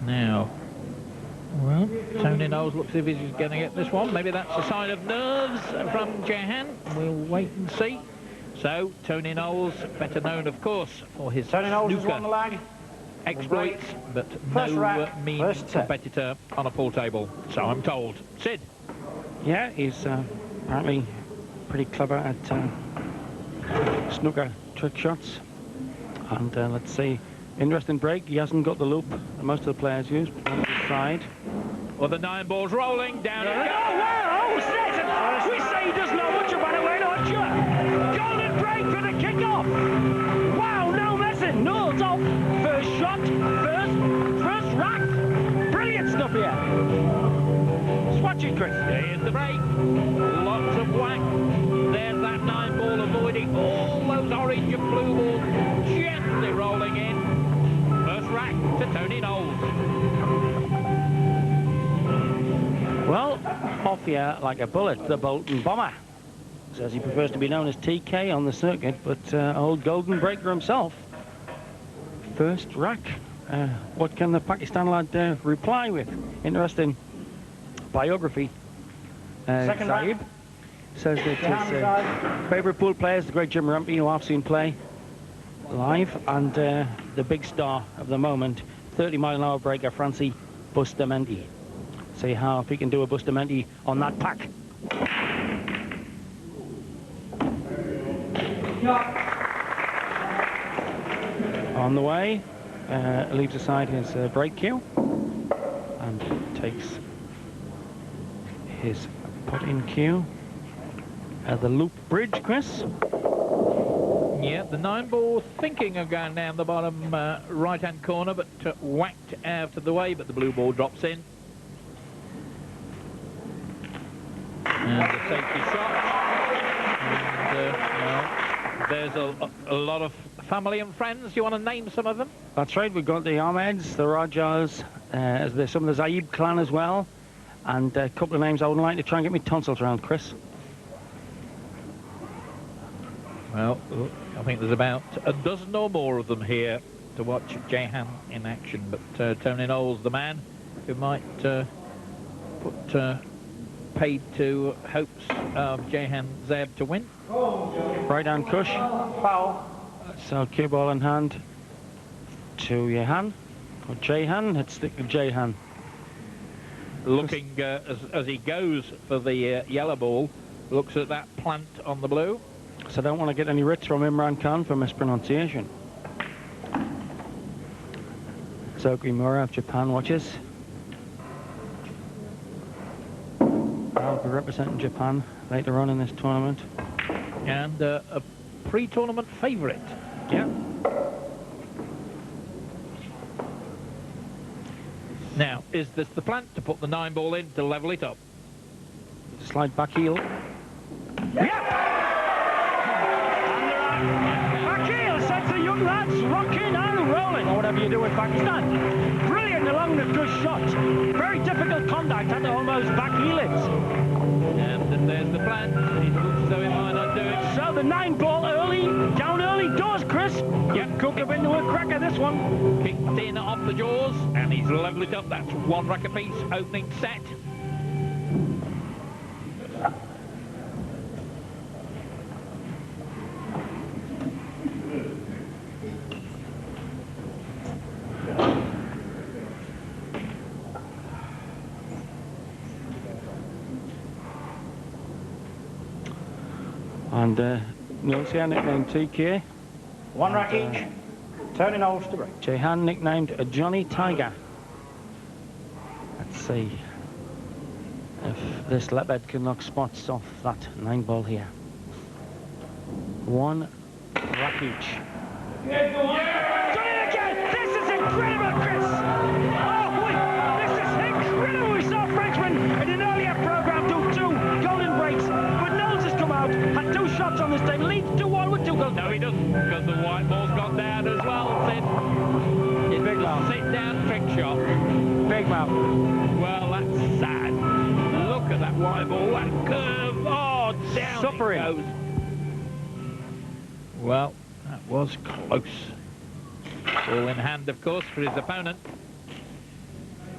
Now, well, Tony Knowles looks as if he's going to get this one. Maybe that's a sign of nerves from Jehan. We'll wait and see. So, Tony Knowles, better known, of course, for his snooker exploits, but no mean competitor on a pool table, so I'm told. Sid? Yeah, he's apparently pretty clever at snooker trick shots. And let's see, interesting break. He hasn't got the loop that most of the players use, but on the side. Well, the 9 ball's rolling down. Oh, wow! Oh, Stetson! We say he doesn't know much about it, we're not sure. Golden break for the kick-off. Wow, no messing. Knowles off. First shot, first rack. Brilliant stuff here. Swatch it, Chris. Here's the break. Lots of whack. There's that 9 ball avoiding all those orange and blue balls. Gently rolling in. First rack to Tony Knowles. Well, off here like a bullet, the Bolton Bomber. Says he prefers to be known as TK on the circuit, but old Golden Breaker himself. First rack. What can the Pakistan lad reply with? Interesting biography. Second Zaib says that his favourite pool player is the great Jim Rumpy, who I've seen play live, and the big star of the moment, 30-mile-an-hour breaker, Francie Bustamante. See how if he can do a Bustamante on that pack. On the way, leaves aside his break cue and takes his put-in cue. The loop bridge, Chris. Yeah, the 9 ball thinking of going down the bottom right-hand corner, but whacked out of the way, but the blue ball drops in. And the safety shot. And, well, there's a lot of family and friends. You want to name some of them? That's right, we've got the Ahmeds, the Rajahs, there's some of the Zaib clan as well, and a couple of names I wouldn't like to try and get me tonsils around, Chris. Well, I think there's about a dozen or more of them here to watch Jehan in action, but Tony Knowles, the man who might put paid to hopes of Jehan Zaib to win. Right hand cush. Foul. So cue ball in hand to Jehan. Or Jehan, let's stick to Jehan. Looking as he goes for the yellow ball, looks at that plant on the blue. So I don't want to get any writs from Imran Khan for mispronunciation. Soki Mura of Japan watches. I'll be representing Japan later on in this tournament. And a pre-tournament favourite. Yeah. Now, is this the plan to put the 9 ball in to level it up? Slide back heel. Yeah! Back heel sets the young lads rocking and rolling, or whatever you do with Pakistan. Brilliant along the good shot. Very difficult contact at almost back heel it. And there's the plan. It looks as though he might not do it. So the 9 ball early, down early doors, Chris. Yep, cook up into a cracker, this one. Kicked in off the jaws, and he's leveled it up. That's 1 rack apiece, opening set. And Knowles here, nicknamed TK. 1 rack each. Tony Knowles to break. Jehan, nicknamed Johnny Tiger. Let's see if this leopard can knock spots off that 9 ball here. 1 rack each. Yeah, go on. Done it again! This is incredible, Chris! Oh, wait! This is incredible! We saw Frenchman in an earlier program do 2 golden breaks, but Knowles has come out, had 2 shots on this table, leads 2-1 with 2 golden. No, he doesn't, because the white ball's gone down as well, Sid. It's Big mouth. Sit-down trick shot. Big mouth. Well, that's sad. Look at that white ball, that curve. Oh, down Suffering. it goes. Well, that was close. Ball in hand, of course, for his opponent.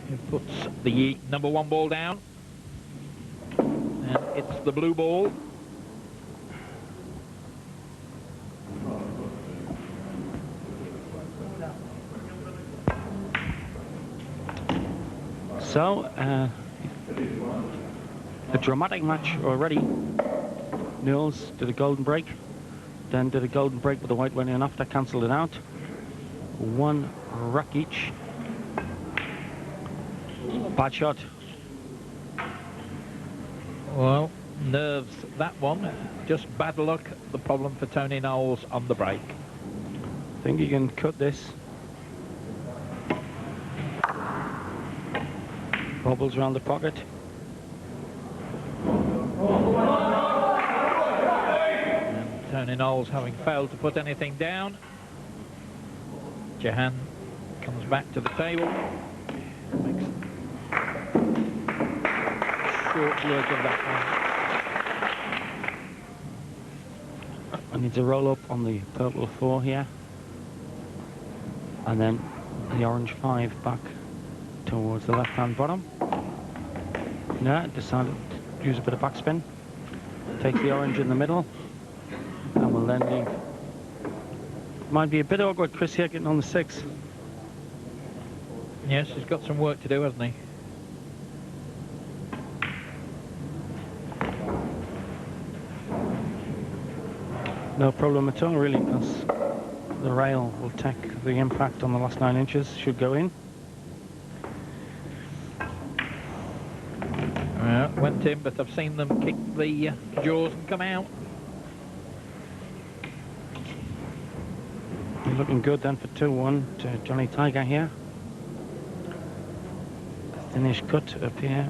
He puts the number 1 ball down. And it's the blue ball. So, a dramatic match already. Knowles did a golden break, then did a golden break with the white went in after, cancelled it out. 1 rack each. Bad shot. Well, nerves that one. Just bad luck, the problem for Tony Knowles on the break. I think he can cut this. Bobbles around the pocket. And Tony Knowles having failed to put anything down. Jehan comes back to the table. Makes short work of that one. I need to roll up on the purple 4 here. And then the orange 5 back towards the left-hand bottom. No, decided to use a bit of backspin. Take the orange in the middle. And we'll then leave. Might be a bit awkward, Chris here getting on the 6. Yes, he's got some work to do, hasn't he? No problem at all, really, because the rail will take the impact on the last 9 inches, should go in. Went in, but I've seen them kick the jaws and come out. Looking good then for 2-1 to Johnny Tiger here. Finish cut up here.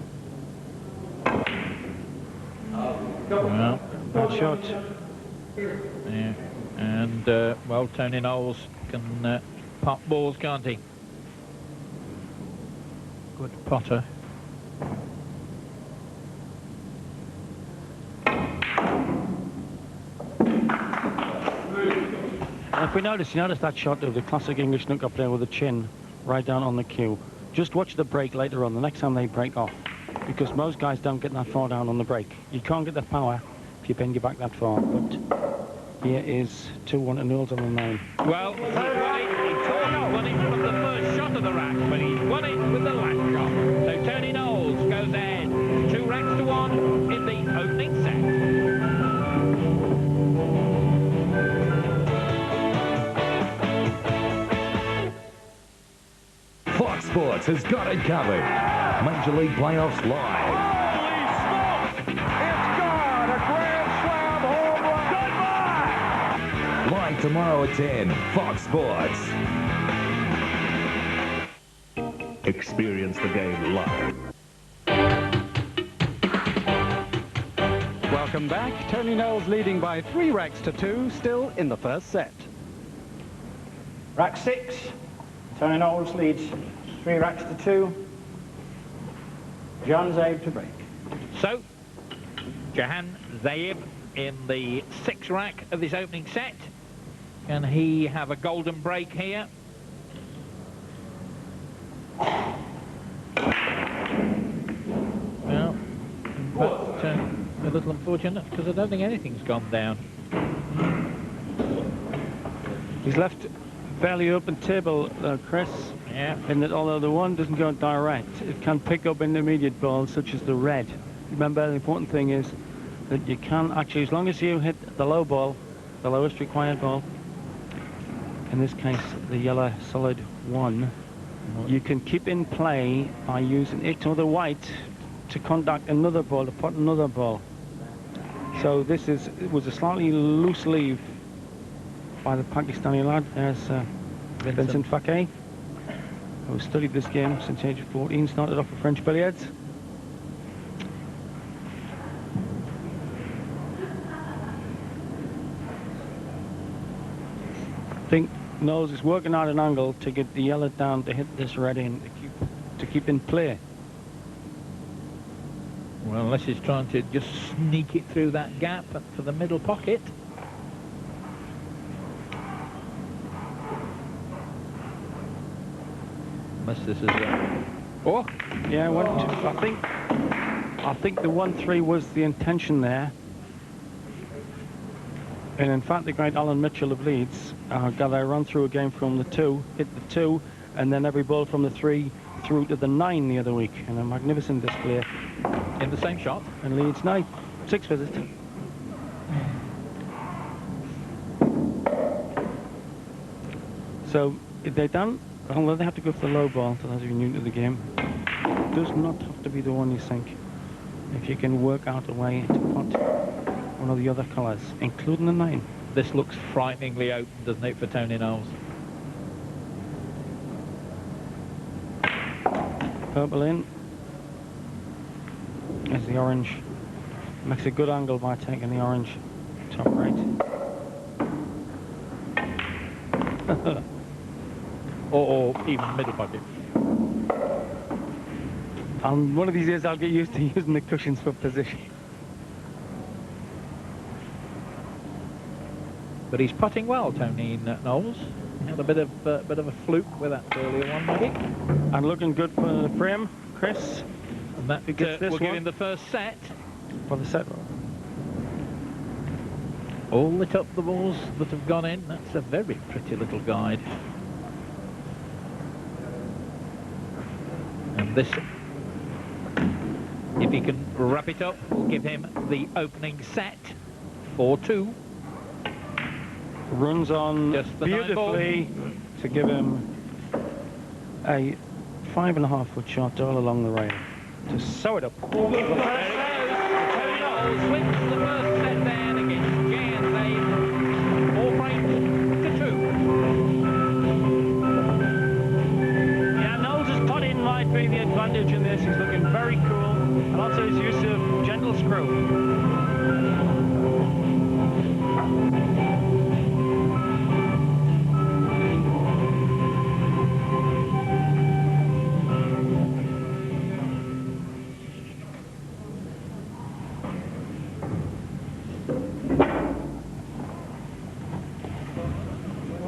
Well, Bad shot. yeah. And, well, Tony Knowles can pot balls, can't he? Good potter. If we notice, you notice that shot of the classic English snooker player with the chin right down on the cue. Just watch the break later on, the next time they break off, because most guys don't get that far down on the break. You can't get the power if you bend your back that far, but here is 2-1 to Knowles on the 9. Well, he won it from the first shot of the rack, but he won it with the last shot. So Tony Knowles goes ahead, 2 racks to 1 in the opening set. Fox Sports has got it covered. Major League Playoffs live. Holy smokes! It's gone! A Grand Slam home run! Goodbye! Live tomorrow at 10. Fox Sports. Experience the game live. Welcome back. Tony Knowles leading by 3 racks to 2, still in the first set. Rack 6. Tony Knowles leads 3 racks to 2. Jehan Zaib to break. So, Jehan Zaib in the 6th rack of this opening set. Can he have a golden break here? Well, but a little unfortunate, because I don't think anything's gone down. He's left fairly open table, Chris. Yeah. In that although the 1 doesn't go direct, it can pick up intermediate balls such as the red. Remember, the important thing is that you can actually, as long as you hit the low ball, the lowest required ball, in this case the yellow solid 1, you can keep in play by using it or the white to contact another ball, to put another ball. So this was a slightly loose leave by the Pakistani lad. There's Vincent Fake, who studied this game since the age of 14, started off with French billiards. I think Knowles is working out an angle to get the yellow down to hit this red in, to keep in play. Well, unless he's trying to just sneak it through that gap for the middle pocket. Unless this is a Oh, Yeah, I think the 1-3 was the intention there. And in fact, the great Alan Mitchell of Leeds got a run through a game from the 2, hit the 2, and then every ball from the 3 through to the 9 the other week. And a magnificent display. in the same shot. And Leeds 9, 6 visits. So if they don't, although they have to go for the low ball, so those of you new to the game, it does not have to be the one you sink. If you can work out a way to put one of the other colours, including the 9. This looks frighteningly open, doesn't it, for Tony Knowles? Purple in. There's the orange. Makes a good angle by taking the orange top right. or even middle pocket. And one of these days I'll get used to using the cushions for position. But he's putting well, Tony Knowles. He had a bit of a fluke with that earlier one, maybe. And looking good for the frame, Chris. And that Gets this will give one. him the first set. For the set. All lit up the balls that have gone in. That's a very pretty little guide. And this, if he can wrap it up, will give him the opening set, 4-2. Runs on Just the beautifully to give him a 5.5-foot shot all along the rail to sew it up. There he goes. Tony Knowles wins the first set there against Jehan Zaib. 4 frames to 2. Yeah, Knowles has put in might be the advantage in this. He's looking very cool, and also his use of gentle screw.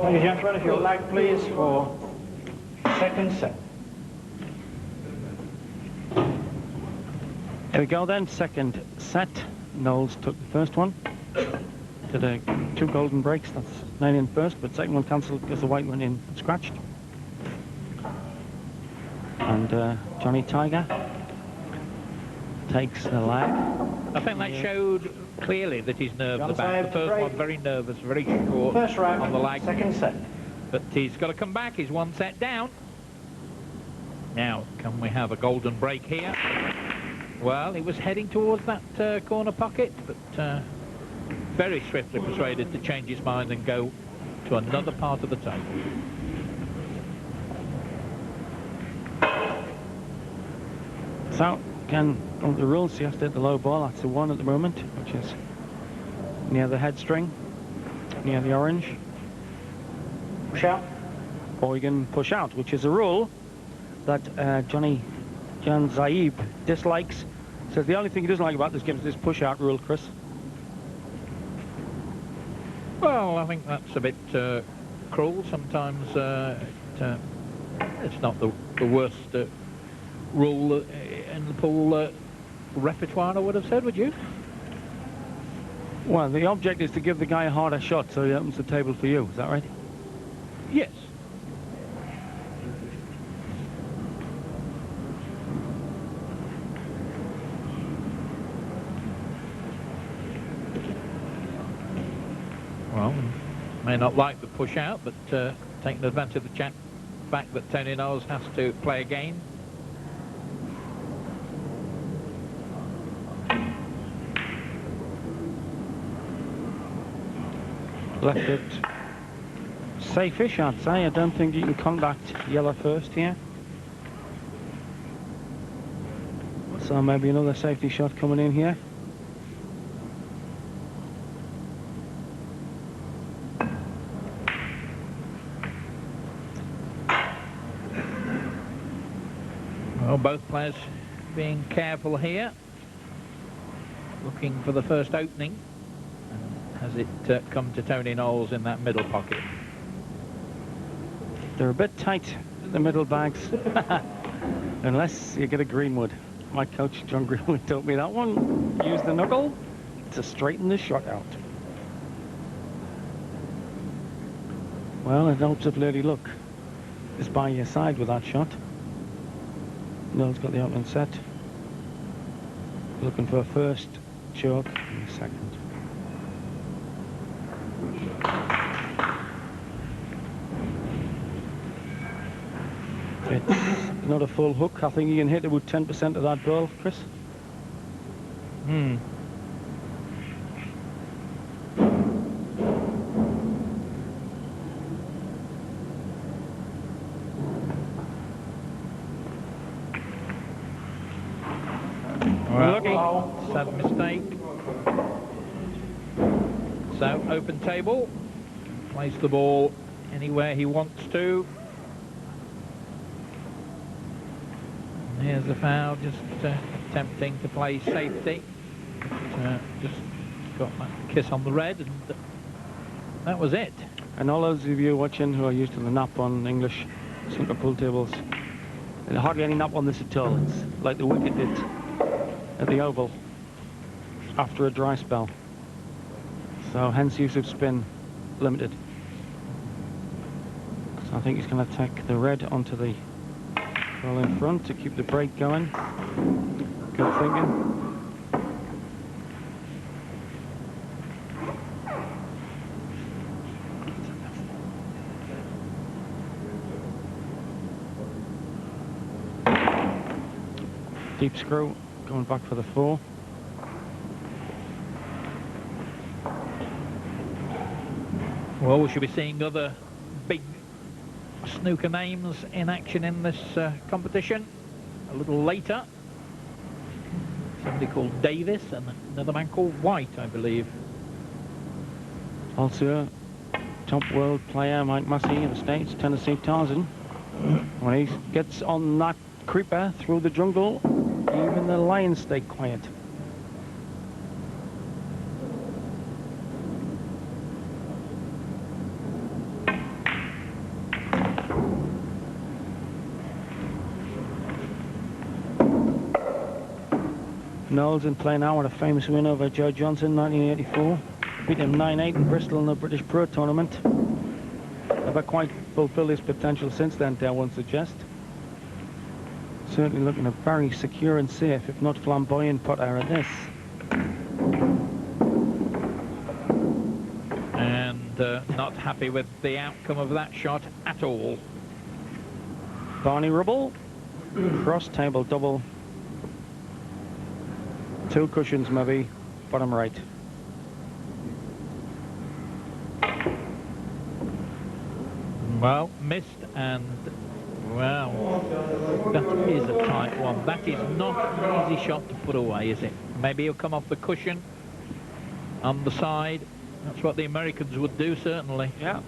Ladies and gentlemen, if you'll lag, please, for second set. Here we go then, second set. Knowles took the first one. Did 2 golden breaks, that's 9 in first, but second one cancelled because the white went in scratched. And Johnny Tiger takes the lag. I think that showed clearly that his nerves Jehan are back. The Zaib first break. one very nervous, very short First round, on the lag. second set. But he's got to come back. He's 1 set down. Now, can we have a golden break here? Well, he was heading towards that corner pocket, but very swiftly persuaded to change his mind and go to another part of the table. So, again, on the rules, he has to hit the low ball. That's the 1 at the moment, which is near the head string, near the orange. Push out. Or you can push out, which is a rule that Jehan Zaib dislikes. Says the only thing he doesn't like about this game is this push-out rule, Chris. Well, I think that's a bit cruel. Sometimes it's not the worst rule in the pool repertoire, I would have said, would you? Well, the object is to give the guy a harder shot so he opens the table for you. Is that right? Yes. Well, may not like the push out, but taking advantage of the fact that Tony Knowles has to play again. Left it safe-ish, I'd say. I don't think you can contact yellow first here. So maybe another safety shot coming in here. Well, both players being careful here, looking for the first opening. Has it come to Tony Knowles in that middle pocket? They're a bit tight, the middle bags. Unless you get a Greenwood. My coach, John Greenwood, taught me that one. Use the knuckle to straighten the shot out. Well, it helps if Lady Luck is by your side with that shot. Knowles got the opening set. Looking for a first choke and a second. It's not a full hook. I think you can hit about 10% of that ball, Chris. Well, sad mistake. So, open table. Place the ball anywhere he wants to. And here's the foul, just attempting to play safety. Just got that kiss on the red, and that was it. And all those of you watching who are used to the nap on English snooker pool tables, there's hardly any nap on this at all. It's like the wicket did at the Oval after a dry spell. So hence use of spin limited. So I think he's going to take the red onto the ball in front to keep the break going. Good thinking. Deep screw, going back for the 4. Well, we should be seeing other big snooker names in action in this competition a little later. Somebody called Davis and another man called White, I believe. Also, top world player Mike Massey in the States, Tennessee Tarzan. When he gets on that creeper through the jungle, even the lions stay quiet. Knowles in play now with a famous win over Joe Johnson, 1984. Beat him 9-8 in Bristol in the British Pro Tournament. Never quite fulfilled his potential since then, dare one suggest. Certainly looking a very secure and safe, if not flamboyant, putter at this. And not happy with the outcome of that shot at all. Barney Rubble, cross table double. 2 cushions maybe, bottom right. Well, missed, and well, that is a tight one. That is not an easy shot to put away, is it? Maybe he'll come off the cushion on the side. That's what the Americans would do, certainly. Yeah.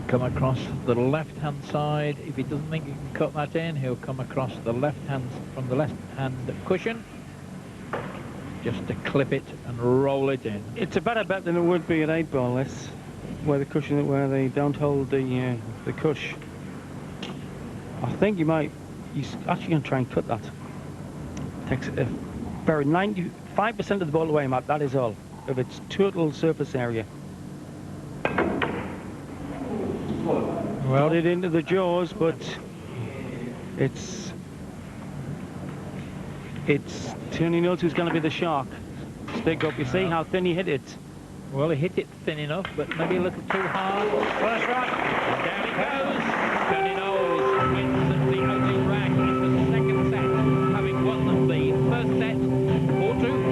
Come across the left-hand side. If he doesn't think he can cut that in, he'll come across the left hand from the left-hand cushion, just to clip it and roll it in. It's a better bet than it would be at 8-ball, this, where they don't hold the cush. I think he's actually going to try and cut that. Takes very 95% of the ball away, Matt, that is all, of its total surface area. Got it into the jaws, but it's Tony Knowles who's going to be the shark. Stick up, you see how thin he hit it. Well, he hit it thin enough, but maybe a little too hard. First right, and down he goes. Tony Knowles wins the opening rack in the second set, having won the first set 4-2.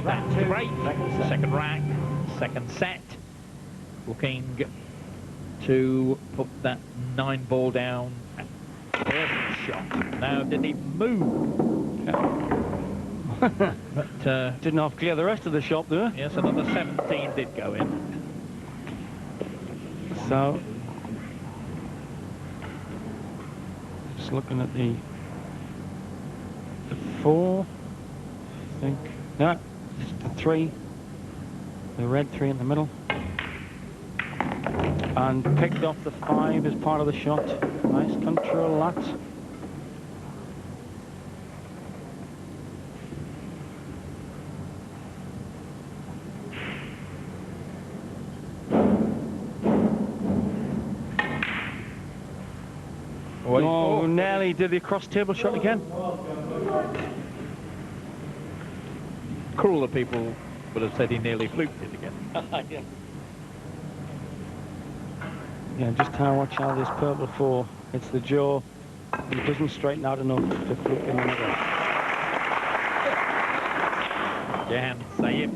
That's great. Second rack, second set. Looking to put that 9-ball down. Perfect shot. Now, did he move? But didn't half clear the rest of the shop there. Yes, another 17 did go in. So, just looking at the 4, I think. No, it's the 3. The red 3 in the middle. And picked off the 5 as part of the shot. Nice control, that. Oh, nearly did the cross table shot again. Crueler people would have said he nearly fluked it again. Yeah. Yeah, just watch how this purple 4 hits the jaw. It doesn't straighten out enough to fluke in the middle. Jehan Zaib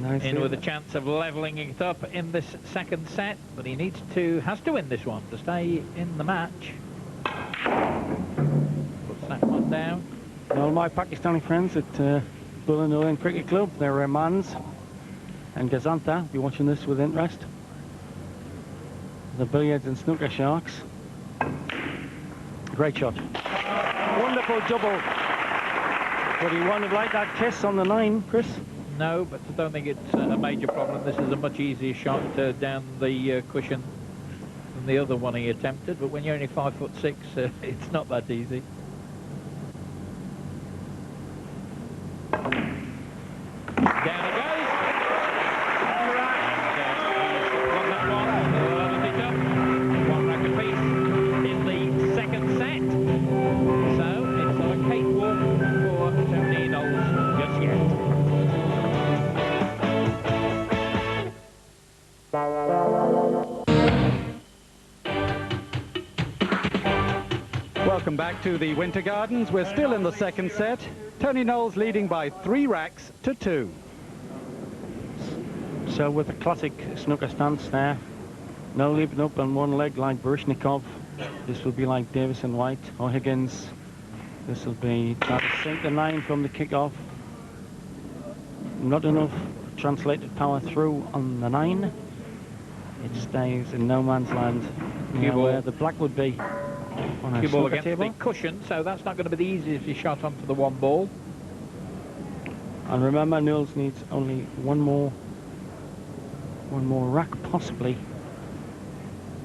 Nice in with a chance of levelling it up in this second set, but he has to win this one to stay in the match. Puts that one down. All my Pakistani friends at Bullanolan Cricket Club, they're Rahmans and Gazantha, be watching this with interest. The billiards and snooker sharks. Great shot. Wonderful double. But he wouldn't have liked that kiss on the 9, Chris. No, but I don't think it's a major problem. This is a much easier shot down the cushion than the other one he attempted. But when you're only 5'6", it's not that easy. Down it goes. And won that one. Loaded it up. 1 rack apiece in the second set. So it's not a cakewalk for Tony Knowles just yet. Welcome back to the Winter Gardens. We're still in the second set. Tony Knowles leading by 3 racks to 2. So with a classic snooker stance there, no leaping up on one leg like Baryshnikov. This will be like Davis and White or Higgins. This will be trying to sink the 9 from the kick-off. Not enough translated power through on the 9. It stays in no man's land near where the black would be on a Cue ball snooker against table. the cushion, so that's not going to be the easiest he shot onto the 1 ball. And remember, Knowles needs only one more rack, possibly.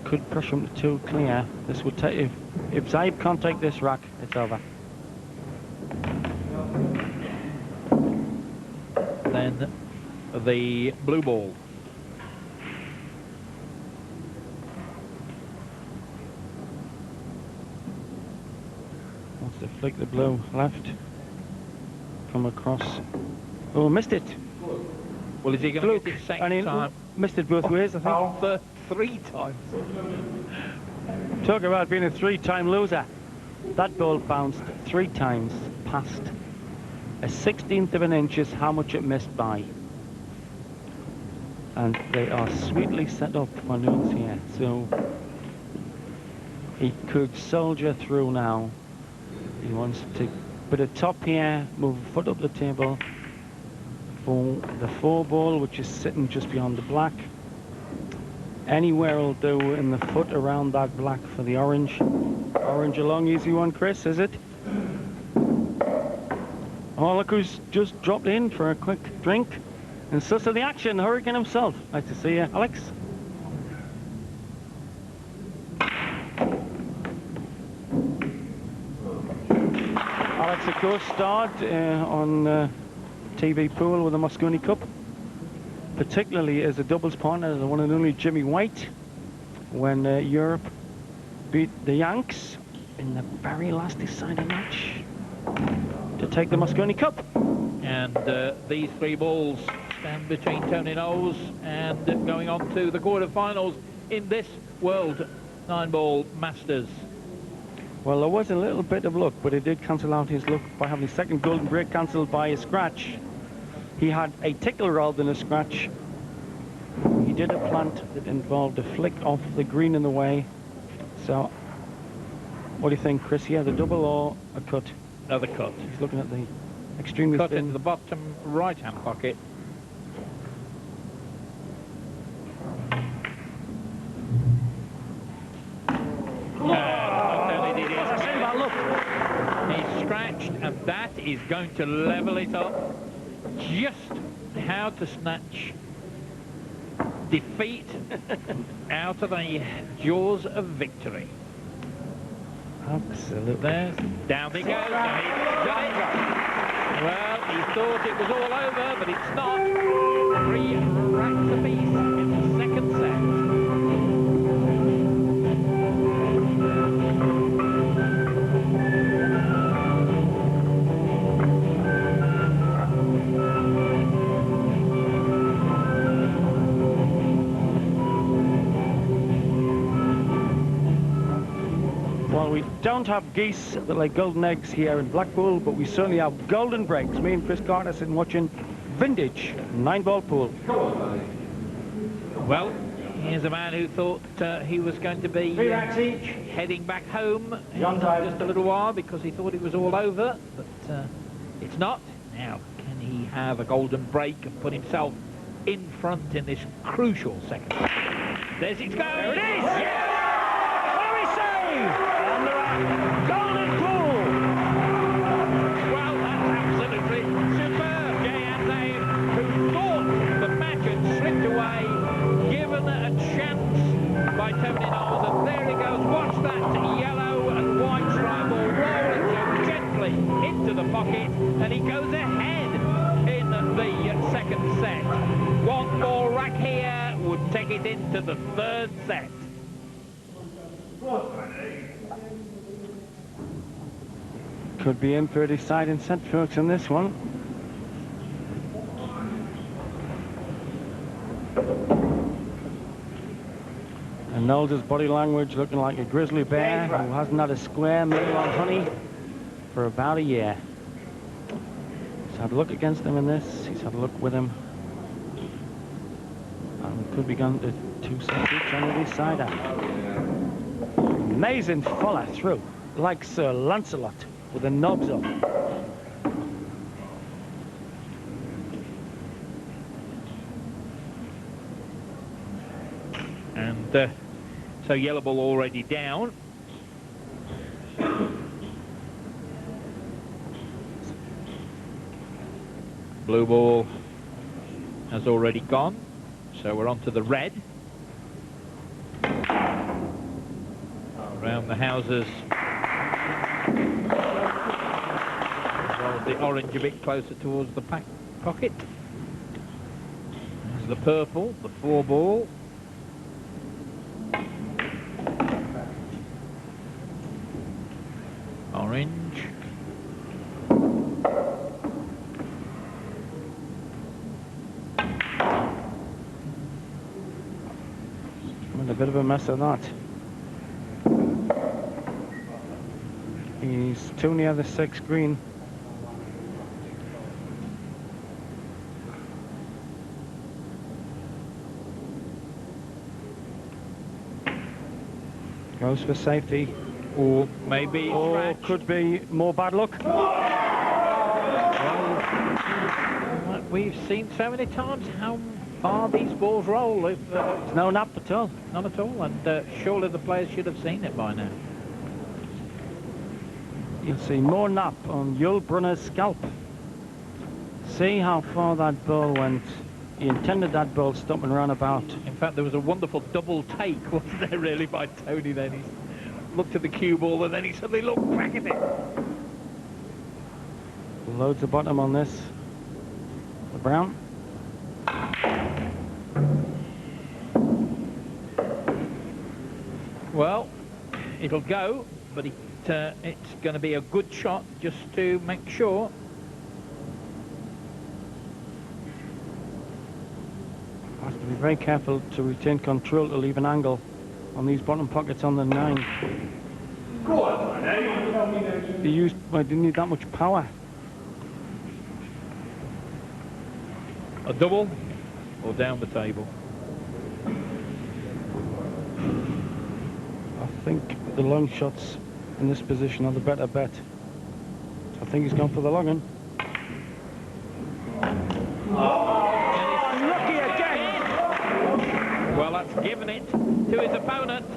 Could push him to 2 clear. This would take, if Zaib can't take this rack, it's over. Then the blue ball. Wants to flick the blue left. Come across. Oh, missed it. Well, is he going to get it second time? Missed it both ways, I think. For 3 times. Talk about being a 3-time loser. That ball bounced 3 times past. A 16th of an inch is how much it missed by. And they are sweetly set up for Knowles here. So he could soldier through now. He wants to put a top here, move a foot up the table for the 4 ball, which is sitting just beyond the black. Anywhere will do in the foot around that black for the orange. Orange along, easy one, Chris, is it? Oh, look who's just dropped in for a quick drink. And sus of the action, Hurricane himself. Nice to see you, Alex. Alex, of course, starred on TV Pool with the Moscone Cup, particularly as a doubles partner of the one and only Jimmy White, when Europe beat the Yanks in the very last deciding match to take the Moscone Cup. And these 3 balls stand between Tony Knowles and going on to the quarterfinals in this World 9-ball Masters. Well, there was a little bit of luck, but it did cancel out his luck by having the second golden break cancelled by a scratch. He had a tickle rather than a scratch. He did a plant that involved a flick off the green in the way. So, what do you think, Chris? Yeah, the double or a cut? Another cut. He's looking at the extremely Cut thin. into the bottom right-hand pocket. That is going to level it up. Just how to snatch defeat out of the jaws of victory. Absolutely. There's, down he goes. And he's done it. Well, he thought it was all over, but it's not. 3 racks apiece in the second set. Well, we don't have geese that lay golden eggs here in Blackpool, but we certainly have golden breaks. Me and Chris Carter sitting watching vintage 9-ball pool. Well, here's a man who thought he was going to be 3 racks each. heading back home in Jehan Zaib. just a little while because he thought it was all over, but it's not. Now, can he have a golden break and put himself in front in this crucial second? There's it go. There it is! Yeah! Very save! On the right. Golden pool! Well, that's absolutely superb. Jehan Zaib, who thought the match had slipped away, given a chance by Tony Knowles, and there he goes. Watch that yellow and white stripe ball rolling so gently into the pocket, and he goes ahead in the second set. 1 more rack here would take it into the third set. Could be in for a deciding set, folks, in this one. And Knowles' body language looking like a grizzly bear who hasn't had a square meal on honey for about a year. He's had a look against him in this. He's had a look with him. And we could be going to 2 sets each on the decider. Amazing follow through, like Sir Lancelot with the knobs up. And so yellow ball already down. Blue ball has already gone, so we're on to the red. Around the houses. As well as the orange a bit closer towards the pocket. There's the purple, the 4 ball. Orange. And a bit of a mess of that. He's too near the 6 green. Goes for safety. Or maybe Or scratch. could be more bad luck. Well, we've seen so many times how far these balls roll. If, There's no nap at all. none at all, and surely the players should have seen it by now. You'll see more nap on Yul Brunner's scalp. See how far that ball went. He intended that ball stopping round about. In fact, there was a wonderful double take, wasn't there, really, by Tony then? He looked at the cue ball and then he suddenly looked back at it. Loads of bottom on this. The brown. Well, it'll go, but it's going to be a good shot just to make sure. Has to be very careful to retain control to leave an angle on these bottom pockets on the 9. He didn't need that much power. A double or down the table? I think the long shots in this position are the better bet. I think he's gone for the long one. Lucky again! Well, that's given it to his opponent.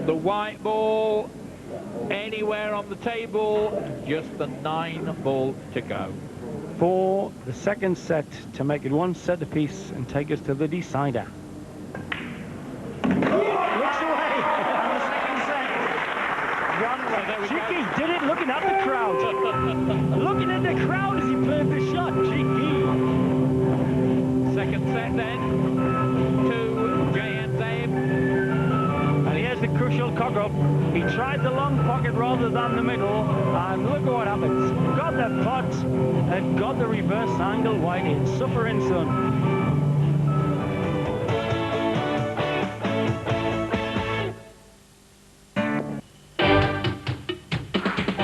The white ball anywhere on the table, just the 9 ball to go. For the second set to make it 1 set apiece and take us to the decider. Looks away on the second set. Cheeky did it looking at the crowd. Looking at the crowd as he played the shot. Cheeky. Second set then to Jehan Zaib. And here's the crucial cock-up. He tried the long pocket rather than the middle, and look at what happens. Got the pot and got the reverse angle wide in. Suffering son.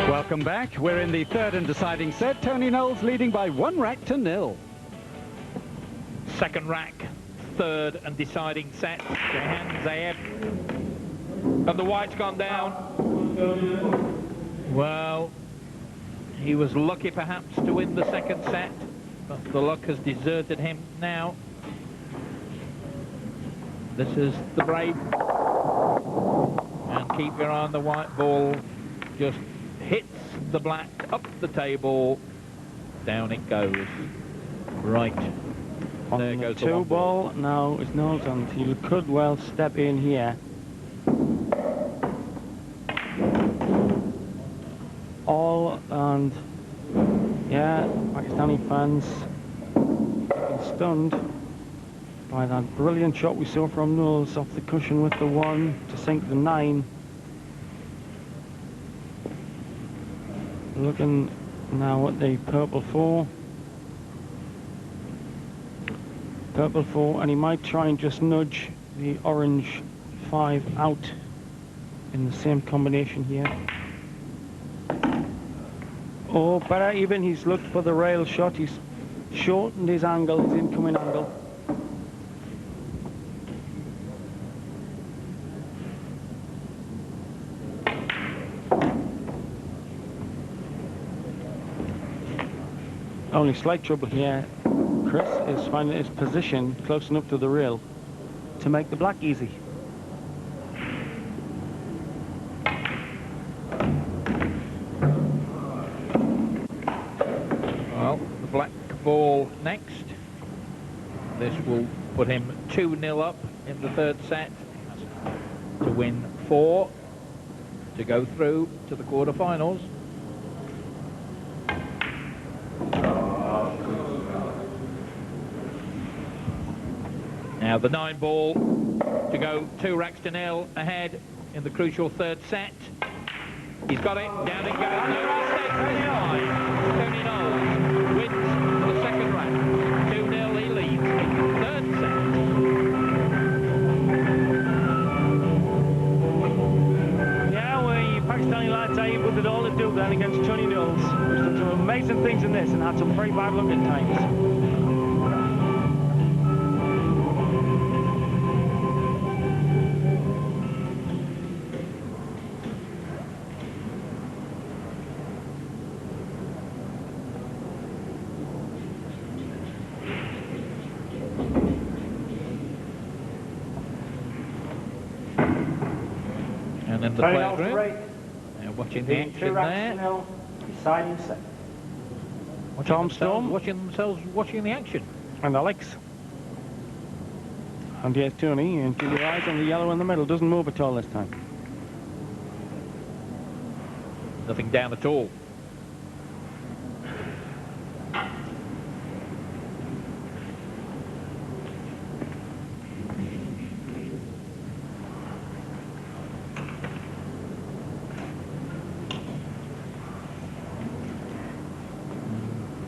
Welcome back. We're in the third and deciding set. Tony Knowles leading by 1-0. Second rack, third and deciding set. Jehan Zaib. And the white's gone down. Well, he was lucky perhaps to win the second set, but the luck has deserted him now. This is the break. And keep your eye on the white ball. Just hits the black up the table. Down it goes. Right. There goes the 2 ball. Now it's Knowles, and he could well step in here. All and yeah, Pakistani fans have been stunned by that brilliant shot we saw from Knowles off the cushion with the 1 to sink the 9. Looking now at the purple 4. Purple 4, and he might try and just nudge the orange 5 out in the same combination here. Oh, better even, he's looked for the rail shot. He's shortened his angle, his incoming angle. Only slight trouble here. Chris is finding his position close enough to the rail to make the black easy. Well, the black ball next. This will put him 2-0 up in the third set to win 4 to go through to the quarterfinals. Now the 9 ball to go 2 racks to 0 ahead in the crucial third set. He's got it, down it goes. Tony Knowles wins the second rack. 2-0, he leads third set. Yeah, well, Pakistani lads are able to do all to do then against Tony Knowles, who's done some amazing things in this and had some very bad luck at times. And then the players room. Now watching the action there. Deciding set. Tom Storm Watching the action. and Alex. And here's Tony, and keep your eyes on the yellow in the middle. Doesn't move at all this time. Nothing down at all.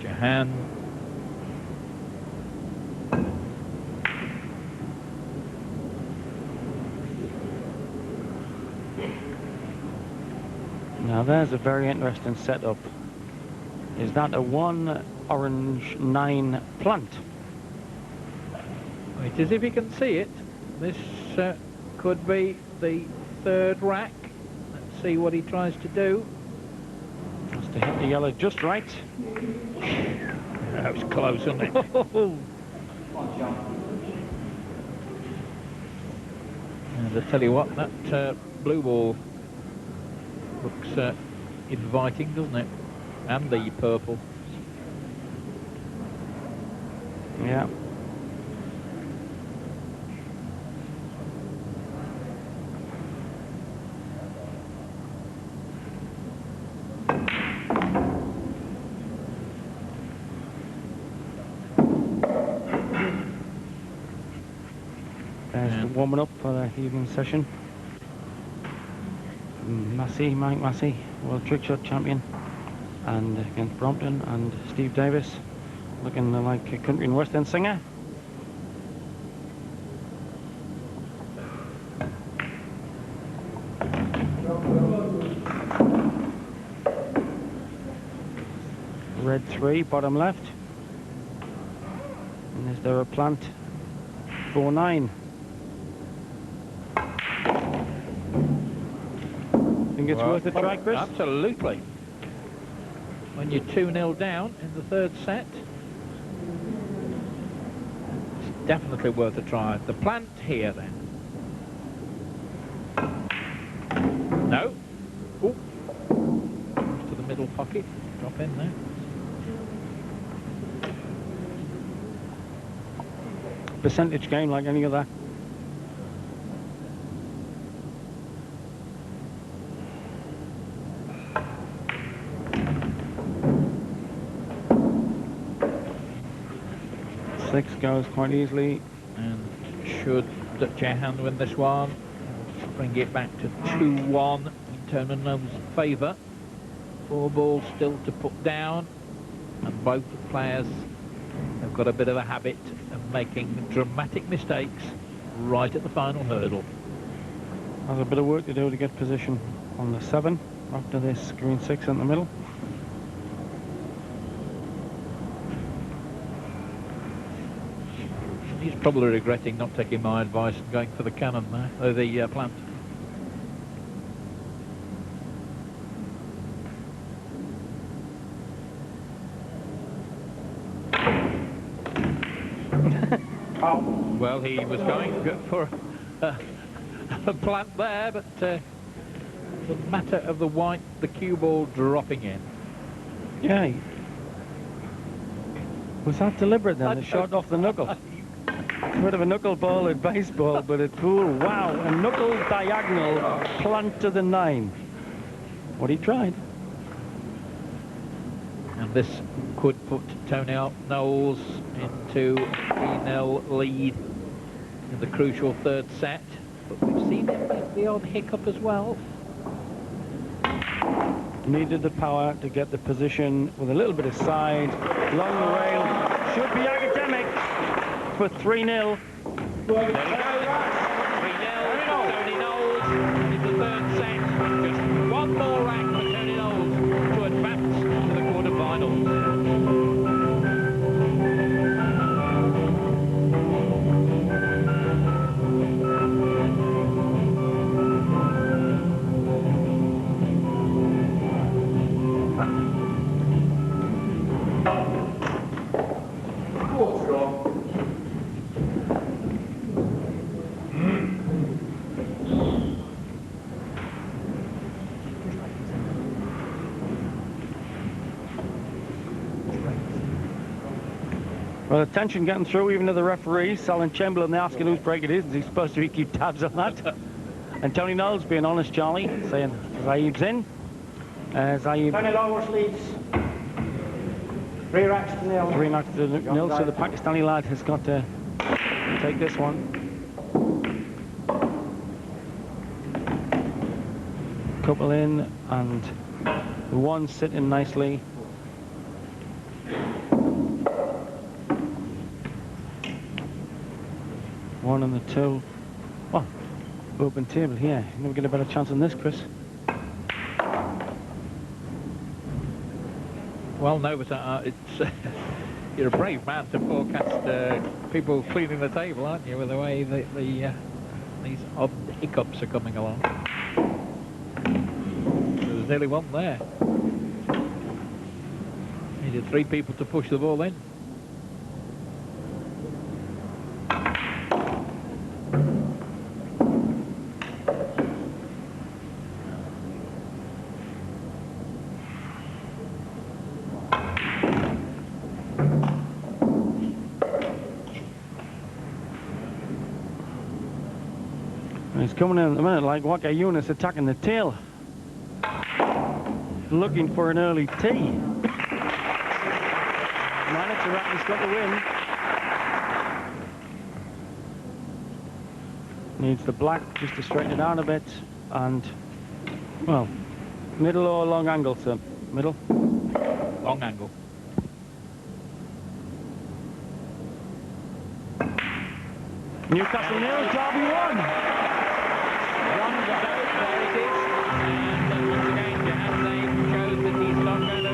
Jehan. Now there's a very interesting setup. Is that a 1 orange 9 plant? It is, if you can see it. This could be the third rack. Let's see what he tries to do. Has to hit the yellow just right. That was close, wasn't it? And I tell you what, that blue ball Looks inviting, doesn't it? And the purple. Yeah. There's the warming up for the evening session. Mike Massey, world trick shot champion, and against Brompton, and Steve Davis, looking like a country and western singer. Red 3, bottom left. And is there a plant 4-9? Think it's worth a try, Chris? Absolutely. When you're 2-0 down in the third set, it's definitely worth a try. The plant here, then. No. Oh. Comes to the middle pocket. Drop in there. Percentage game like any other. Six goes quite easily. And should Jehan win this one, bring it back to 2-1 in Tony Knowles' favour. 4 balls still to put down, and both players have got a bit of a habit of making dramatic mistakes right at the final hurdle. There's a bit of work to do to get position on the 7 after this green 6 in the middle. He's probably regretting not taking my advice and going for the cannon there, or the plant. Well, he was going for a plant there, but the matter of the white, the cue ball dropping in. Yeah. Was that deliberate then? The shot off the knuckle. Sort of a knuckleball at baseball, but at pool, wow, a knuckle diagonal plant to the 9. What he tried. And this could put Tony Knowles into a 3-0 lead in the crucial third set. But we've seen him get the odd hiccup as well. Needed the power to get the position with a little bit of side. Along the rail. Should be academic for 3-0. There he goes. 3-0 Tony Knowles in the third set. Just one more rack for Tony Knowles to advance to the quarterfinals. Well, the tension getting through even to the referees. Alan Chamberlain, they're asking whose break it is. He's supposed to keep tabs on that. And Tony Knowles being honest, Charlie, saying Zaib's in. Zaib. Tony Knowles leads 3 racks to 0. 3 racks to 0, so the Pakistani lad has got to take this one. Couple in, and the 1 sitting nicely. One and the 2. Oh, open table here. You never get a better chance than this, Chris. Well, no, but it's you're a brave man to forecast people cleaning the table, aren't you, with the way these odd hiccups are coming along. There's nearly one there. Needed 3 people to push the ball in. And he's coming in a minute like Waka Yunus attacking the tail. Looking for an early tee. Managed to rack, he's got the win. Needs the black just to straighten it out a bit. And, well, middle or long angle, sir? Middle? Long angle. Newcastle nil, Derby 1. There it is. And once again, Jehan Zaib shows that he's not going to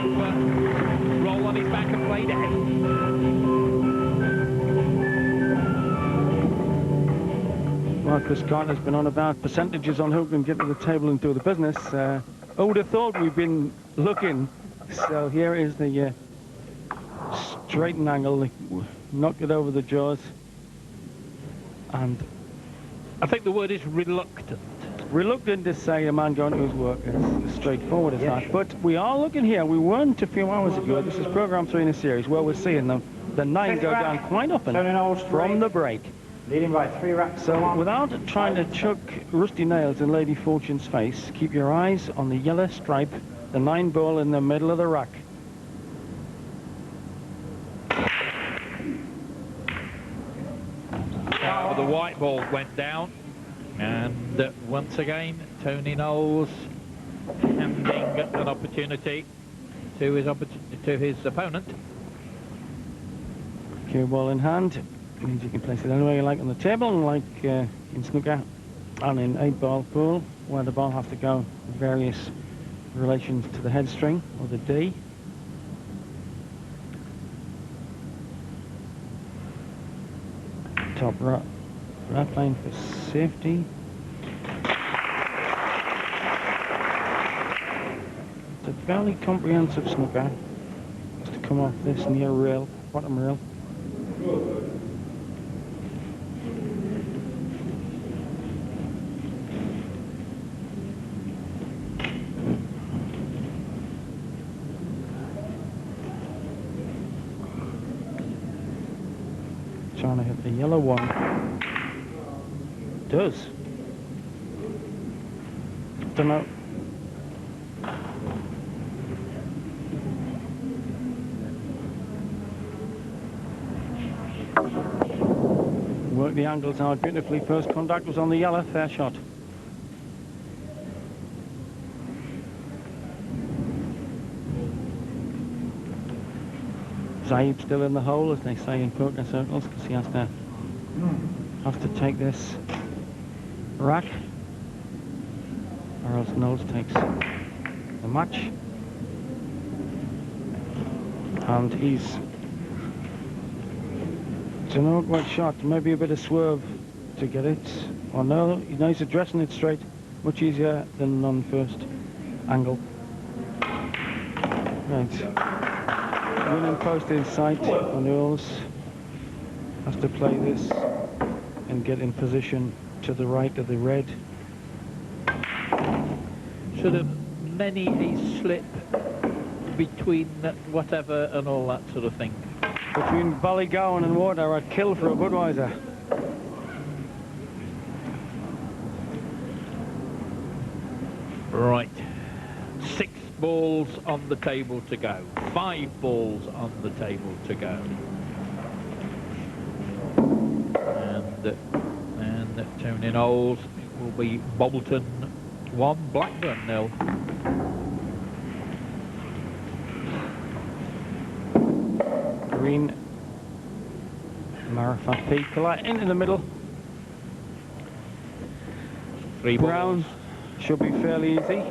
roll on his back and play dead. Marcus Carter's been on about percentages on who can get to the table and do the business. Who would have thought we've been looking? So here is the straighten angle, knocked it over the jaws. And I think the word is reluctant. reluctant to say a man going to his work as straightforward as that. But we are looking here. We weren't a few hours ago. This is program 3 in a series where we're seeing the 9 go down quite often from the break. Leading by 3 racks. So without trying to chuck rusty nails in Lady Fortune's face, keep your eyes on the yellow stripe, the 9 ball in the middle of the rack. The white ball went down, and once again Tony Knowles handing an opportunity to his opponent. Cue ball in hand means you can place it anywhere you like on the table, like in snooker and in 8-ball pool, where the ball has to go in various relations to the head string or the D. Top right line for safety. It's a fairly comprehensive snooker. Just to come off this near rail, bottom rail. Trying to hit the yellow one. Does. Don't know. Work the angles out beautifully. First contact was on the yellow. Fair shot. Zaib still in the hole, as they say in poker circles, because he has to take this rack, or else Knowles takes the match. And he's it's an awkward shot, maybe a bit of swerve to get it. Or no, he's addressing it straight, much easier than on first angle. Right. Winning post in sight on Knowles. Has to play this and get in position to the right of the red. Sort of many a slip between whatever and all that sort of thing. Between Ballygowan and water, I'd kill for a Budweiser. Right. 6 balls on the table to go. 5 balls on the table to go. And Tony Knowles will be Bolton 1, Blackburn 0. Green, Marifat P, collide into the middle. 3 Brown balls. should be fairly easy.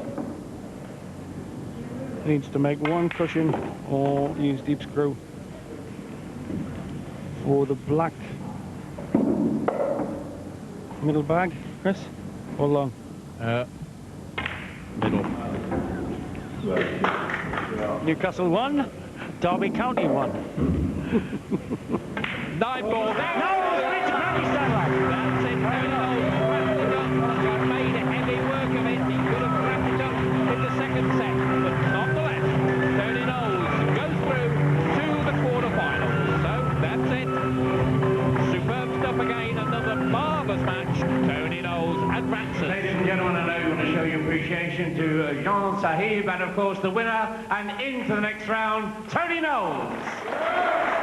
Needs to make 1 cushion or use deep screw for the black. Middle bag, Chris, or long? Middle. Newcastle 1, Derby County 1. 9 balls. That's it. Knowles made heavy work of it. He could have wrapped it up in the second set, but nonetheless, Tony Knowles goes through to the quarterfinals. So that's it. Superb stuff again. Another marvellous match. Tony Knowles and appreciation to Jehan Zaib, and of course the winner, and into the next round, Tony Knowles.